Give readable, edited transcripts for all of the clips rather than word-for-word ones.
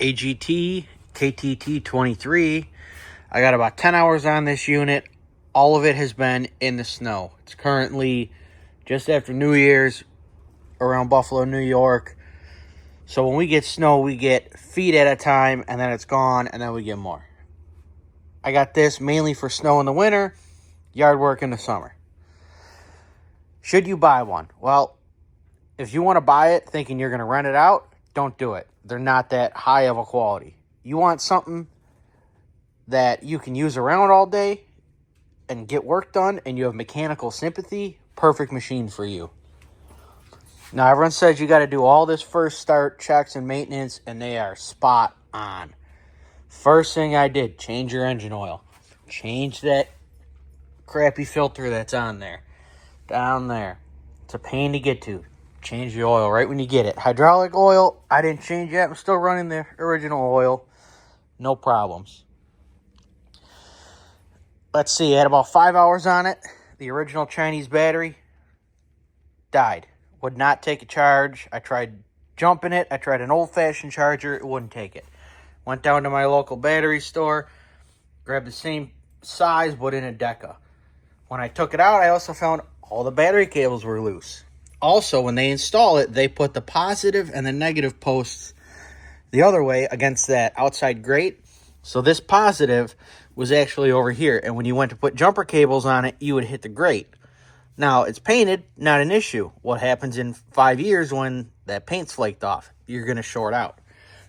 AGT KTT23. I got about 10 hours on this unit. All of it has been in the snow. It's currently just after New Year's around Buffalo, New York. So when we get snow, we get feet at a time, and then it's gone, and then we get more. I got this mainly for snow in the winter, yard work in the summer. Should you buy one? Well, if you want to buy it thinking you're going to rent it out, don't do it. They're not that high of a quality. You want something that you can use around all day and get work done, and you have mechanical sympathy, perfect machine for you. Now, everyone says you got to do all this first start checks and maintenance, and they are spot on. First thing I did, change your engine oil. Change that crappy filter that's on there. Down there. It's a pain to get to. Change the oil right when you get it. Hydraulic oil, I didn't change that. I'm still running the original oil. No problems. Let's see, I had about 5 hours on it. The original Chinese battery died. Would not take a charge. I tried jumping it. I tried an old-fashioned charger. It wouldn't take it. Went down to my local battery store, grabbed the same size, but in a Deca. When I took it out, I also found all the battery cables were loose. Also, when they install it, they put the positive and the negative posts the other way against that outside grate. So this positive was actually over here. And when you went to put jumper cables on it, you would hit the grate. Now, it's painted, not an issue. What happens in 5 years when that paint's flaked off? You're going to short out.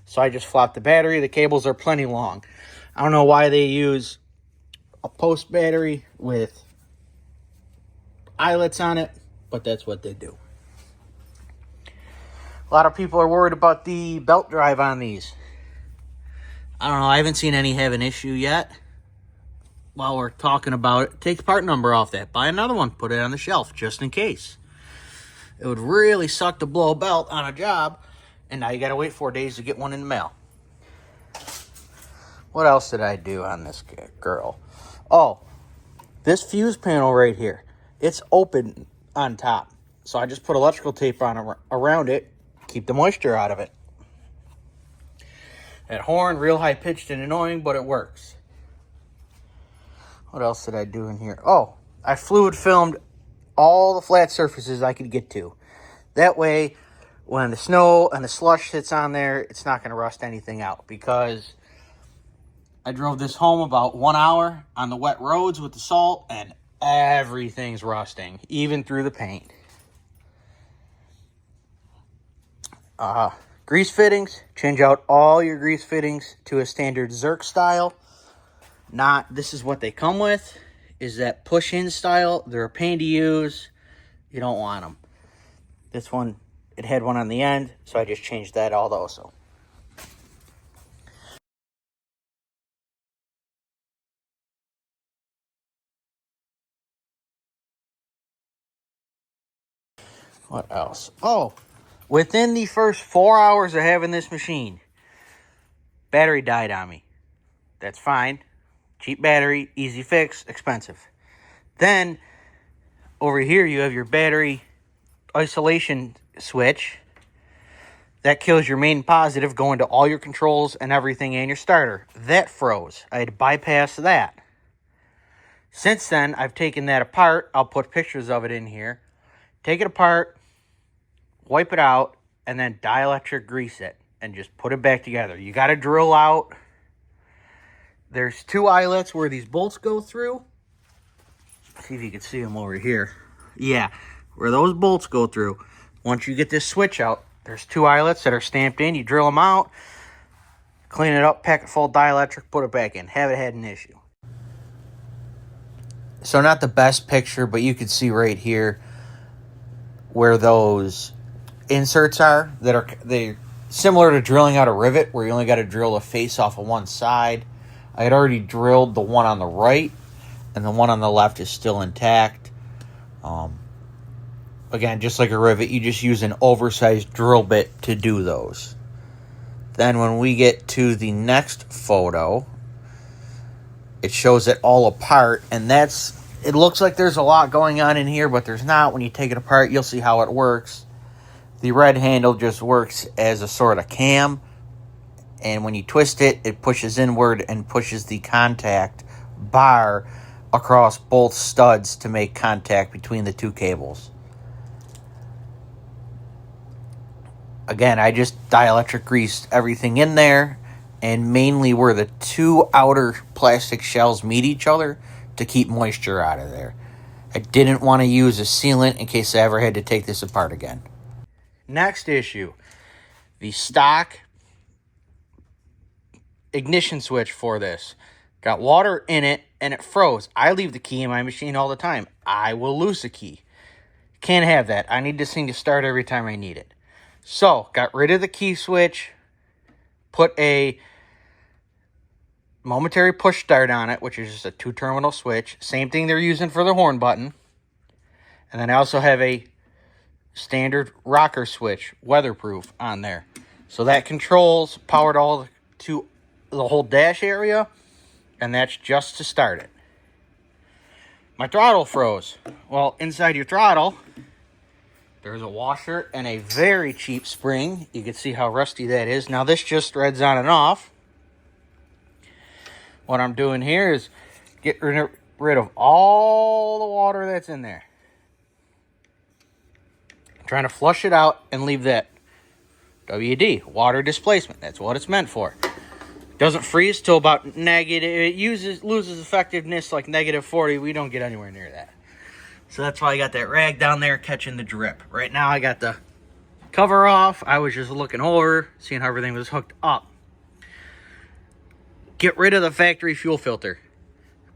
So I just flopped the battery. The cables are plenty long. I don't know why they use a post battery with eyelets on it, but that's what they do. A lot of people are worried about the belt drive on these. I don't know. I haven't seen any have an issue yet. While we're talking about it, take the part number off that. Buy another one. Put it on the shelf just in case. It would really suck to blow a belt on a job, and now you got to wait 4 days to get one in the mail. What else did I do on this girl? Oh, this fuse panel right here. It's open on top. So I just put electrical tape on around it. Keep the moisture out of it. That horn, real high pitched and annoying, but it works. What else did I do in here? Oh, I fluid filmed all the flat surfaces I could get to. That way, when the snow and the slush hits on there, it's not going to rust anything out. Because I drove this home about 1 hour on the wet roads with the salt, and everything's rusting, even through the paint. Grease fittings. Change out all your grease fittings to a standard Zerk style. Not, this is what they come with, is that push-in style. They're a pain to use. You don't want them. This one, it had one on the end, so I just changed that out also. What else? Oh, within the first 4 hours of having this machine, battery died on me. That's fine. Cheap battery, easy fix, expensive. Then, over here you have your battery isolation switch. That kills your main positive, going to all your controls and everything and your starter. That froze. I had to bypass that. Since then, I've taken that apart. I'll put pictures of it in here. Take it apart, wipe it out, and then dielectric grease it. And just put it back together. You got to drill out. There's 2 eyelets where these bolts go through. See if you can see them over here. Yeah, where those bolts go through. Once you get this switch out, there's 2 eyelets that are stamped in. You drill them out, clean it up, pack it full of dielectric, put it back in. Haven't had an issue. So not the best picture, but you can see right here where those inserts are. They're similar to drilling out a rivet, where you only got to drill a face off of one side. I had already drilled the one on the right, and the one on the left is still intact. Again, just like a rivet, you just use an oversized drill bit to do those. Then when we get to the next photo, it shows it all apart, and it looks like there's a lot going on in here, but there's not. When you take it apart, you'll see how it works. The red handle just works as a sort of cam, and when you twist it, it pushes inward and pushes the contact bar across both studs to make contact between the two cables. Again, I just dielectric greased everything in there, and mainly where the two outer plastic shells meet each other to keep moisture out of there. I didn't want to use a sealant in case I ever had to take this apart again. Next issue, the stock ignition switch for this. Got water in it and it froze. I leave the key in my machine all the time. I will lose the key. Can't have that. I need this thing to start every time I need it. So, got rid of the key switch, put a momentary push start on it, which is just a 2-terminal switch. Same thing they're using for the horn button. And then I also have a standard rocker switch, weatherproof, on there. So that controls powered all to the whole dash area, and that's just to start it. My throttle froze. Well, inside your throttle, there's a washer and a very cheap spring. You can see how rusty that is. Now this just threads on and off. What I'm doing here is get rid of all the water that's in there. I'm trying to flush it out and leave that WD, water displacement. That's what it's meant for. Doesn't freeze till about negative. It loses effectiveness like -40. We don't get anywhere near that. So that's why I got that rag down there catching the drip. Right now I got the cover off. I was just looking over, seeing how everything was hooked up. Get rid of the factory fuel filter.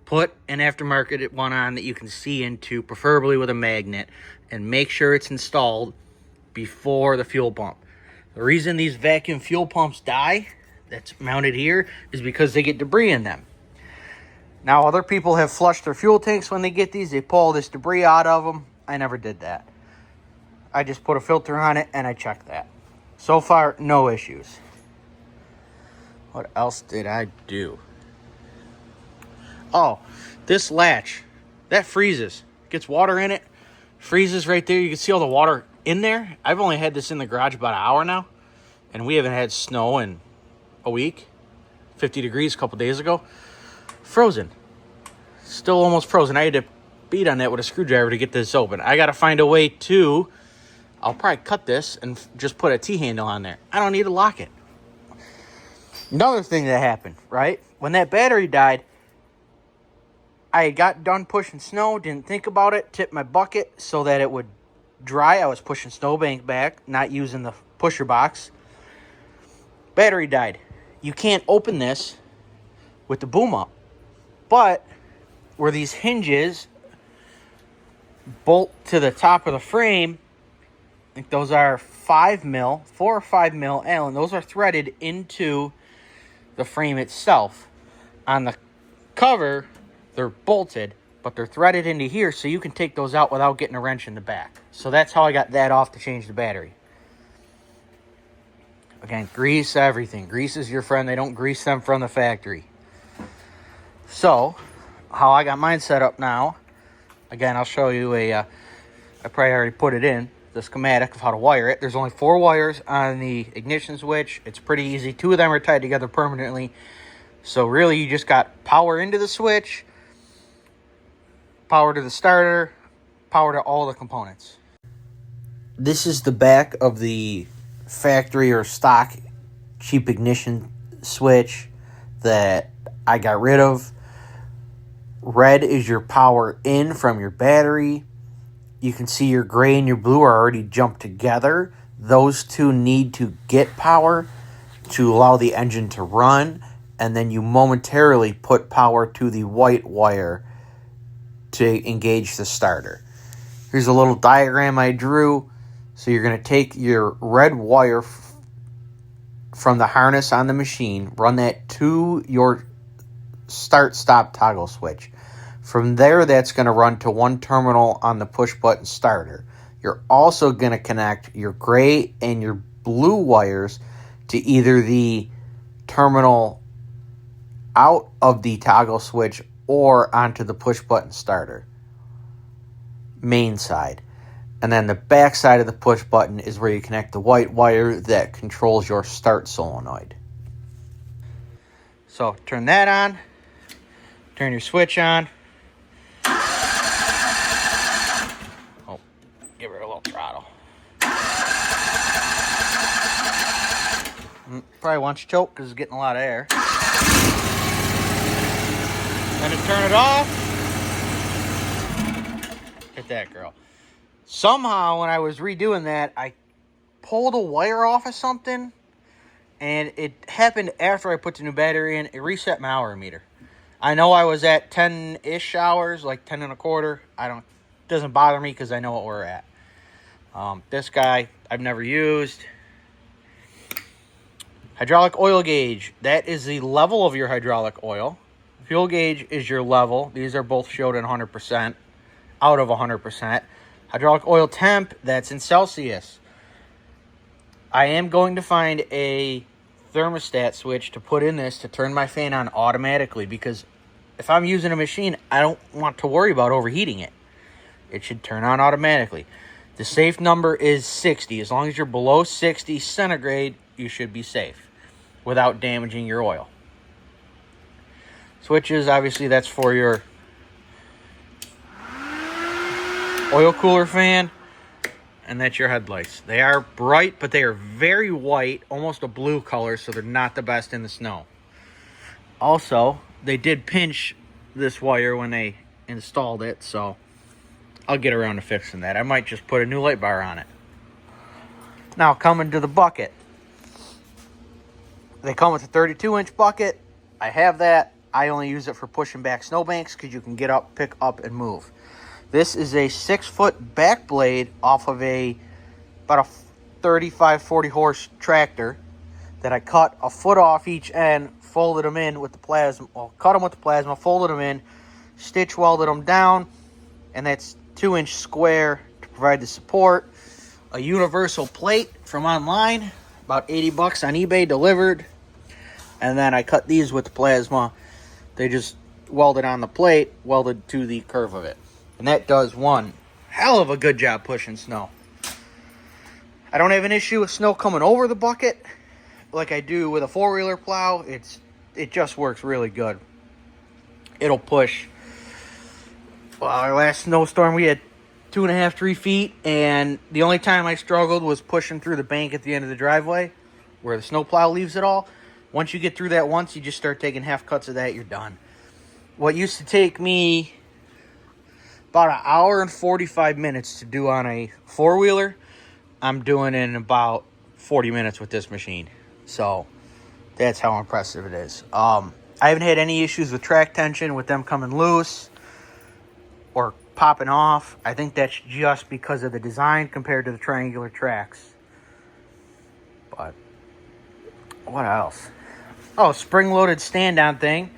Put an aftermarket one on that you can see into, preferably with a magnet, and make sure it's installed before the fuel pump. The reason these vacuum fuel pumps die, that's mounted here, is because they get debris in them. Now, other people have flushed their fuel tanks when they get these. They pull this debris out of them. I never did that. I just put a filter on it, and I checked that. So far, no issues. What else did I do? Oh, this latch, that freezes. Gets water in it, freezes right there. You can see all the water in there. I've only had this in the garage about an hour now, and we haven't had snow in a week. 50 degrees a couple days ago. Frozen. Still almost frozen. I had to beat on that with a screwdriver to get this open. I got to find a way to, I'll probably cut this and just put a T-handle on there. I don't need to lock it. Another thing that happened, right? When that battery died, I got done pushing snow, didn't think about it, tipped my bucket so that it would dry. I was pushing snowbank back, not using the pusher box. Battery died. You can't open this with the boom up. But where these hinges bolt to the top of the frame, I think those are 4 or 5 mil Allen. Those are threaded into the frame itself. On the cover, they're bolted, but they're threaded into here, so you can take those out without getting a wrench in the back. So that's how I got that off to change the battery. Again, grease everything. Grease is your friend. They don't grease them from the factory. So, how I got mine set up now, again, I'll show you I probably already put it in, the schematic of how to wire it. There's only 4 wires on the ignition switch. It's pretty easy. 2 of them are tied together permanently. So really, you just got power into the switch, power to the starter, power to all the components. This is the back of the factory or stock cheap ignition switch that I got rid of. Red is your power in from your battery. You can see your gray and your blue are already jumped together. Those two need to get power to allow the engine to run, and then you momentarily put power to the white wire to engage the starter. Here's a little diagram I drew. So you're going to take your red wire from the harness on the machine, run that to your start-stop toggle switch. From there, that's going to run to one terminal on the push-button starter. You're also going to connect your gray and your blue wires to either the terminal out of the toggle switch or onto the push-button starter main side. And then the back side of the push button is where you connect the white wire that controls your start solenoid. So turn that on. Turn your switch on. Oh, give her a little throttle. Probably wants to choke because it's getting a lot of air. Then to turn it off. Hit that girl. Somehow when I was redoing that, I pulled a wire off of something, and it happened after I put the new battery in. It reset my hour meter. I know I was at 10-ish hours, like 10 and a quarter. It doesn't bother me because I know what we're at. This guy I've never used. Hydraulic oil gauge. That is the level of your hydraulic oil. Fuel gauge is your level. These are both showed at 100%, out of 100%. Hydraulic oil temp, that's in Celsius. I am going to find a thermostat switch to put in this to turn my fan on automatically, because if I'm using a machine, I don't want to worry about overheating it. It should turn on automatically. The safe number is 60. As long as you're below 60 centigrade, you should be safe without damaging your oil. Switches, obviously, that's for your oil cooler fan, and that's your headlights. They are bright, but they are very white, almost a blue color, so they're not the best in the snow. Also, they did pinch this wire when they installed it, so I'll get around to fixing that. I might just put a new light bar on it. Now, coming to the bucket. They come with a 32-inch bucket. I have that. I only use it for pushing back snowbanks because you can get up, pick up, and move. This is a 6-foot back blade off of about a 35, 40 horse tractor that I cut a foot off each end, folded them in with the plasma, cut them with the plasma, folded them in, stitch welded them down, and that's 2-inch square to provide the support. A universal plate from online, about 80 bucks on eBay, delivered. And then I cut these with the plasma. They just welded on the plate, welded to the curve of it. And that does one hell of a good job pushing snow. I don't have an issue with snow coming over the bucket like I do with a 4-wheeler plow. It just works really good. It'll push. Well, our last snowstorm, we had 2.5, 3 feet, and the only time I struggled was pushing through the bank at the end of the driveway where the snowplow leaves it all. Once you get through that once, you just start taking half cuts of that, you're done. What used to take me about an hour and 45 minutes to do on a 4-wheeler, I'm doing in about 40 minutes with this machine. So that's how impressive it is. I haven't had any issues with track tension, with them coming loose or popping off. I think that's just because of the design compared to the triangular tracks. But what else? Oh, spring-loaded stand-on thing.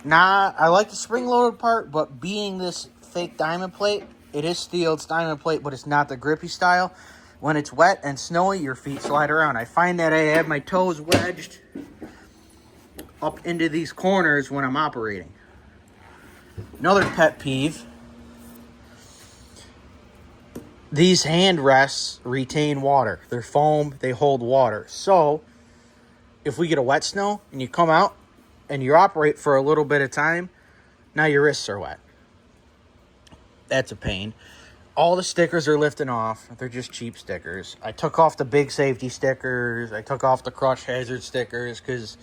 Nah, I like the spring-loaded part, but being this fake diamond plate, it is steel, it's diamond plate, but it's not the grippy style. When it's wet and snowy, your feet slide around. I find that I have my toes wedged up into these corners when I'm operating. Another pet peeve. These hand rests retain water. They're foam, they hold water. So, if we get a wet snow and you come out and you operate for a little bit of time, now your wrists are wet. That's a pain. All the stickers are lifting off. They're just cheap stickers. I took off the big safety stickers. I took off the crush hazard stickers because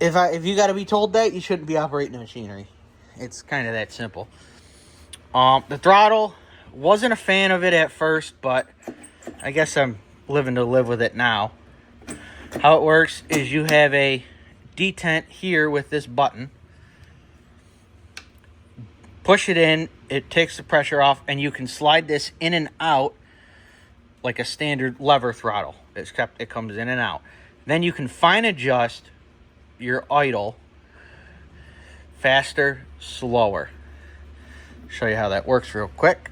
if you got to be told that, you shouldn't be operating the machinery. It's kind of that simple. The throttle, wasn't a fan of it at first, but I guess I'm living to live with it now. How it works is you have a detent here with this button. Push it in, it takes the pressure off, and you can slide this in and out like a standard lever throttle. It comes in and out. Then you can fine adjust your idle, faster, slower. Show you how that works real quick.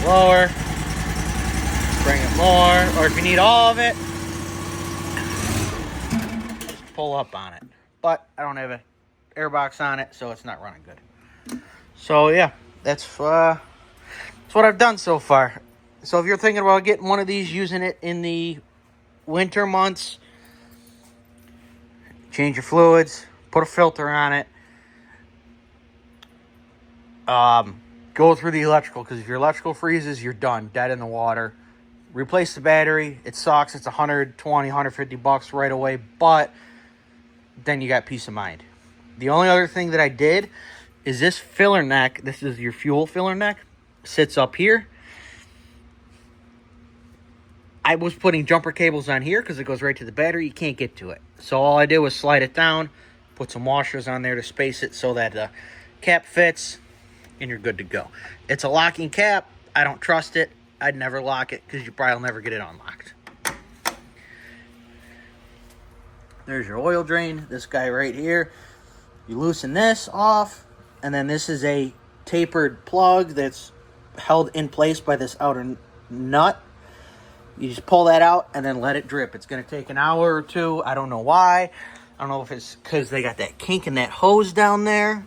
Lower, bring it more, or if you need all of it, just pull up on it. But I don't have an airbox on it, so it's not running good. So yeah, that's what I've done so far. So if you're thinking about getting one of these, using it in the winter months, change your fluids, put a filter on it. Go through the electrical, because if your electrical freezes, you're done, dead in the water. Replace the battery. It sucks. It's $120, $150 right away, but then you got peace of mind. The only other thing that I did is this filler neck. This is your fuel filler neck. Sits up here. I was putting jumper cables on here because it goes right to the battery. You can't get to it. So all I did was slide it down, put some washers on there to space it so that the cap fits, and you're good to go. It's a locking cap. I don't trust it. I'd never lock it because you probably will never get it unlocked. There's your oil drain. This guy right here. You loosen this off, and then this is a tapered plug that's held in place by this outer nut. You just pull that out and then let it drip. It's going to take an hour or two. I don't know why. I don't know if it's because they got that kink in that hose down there,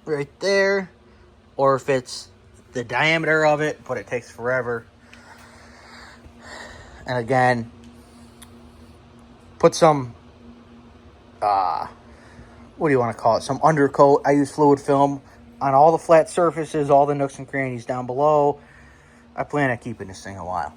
right there, or if it's the diameter of it, but it takes forever. And again, put some, what do you want to call it? Some undercoat. I use fluid film on all the flat surfaces, all the nooks and crannies down below. I plan on keeping this thing a while.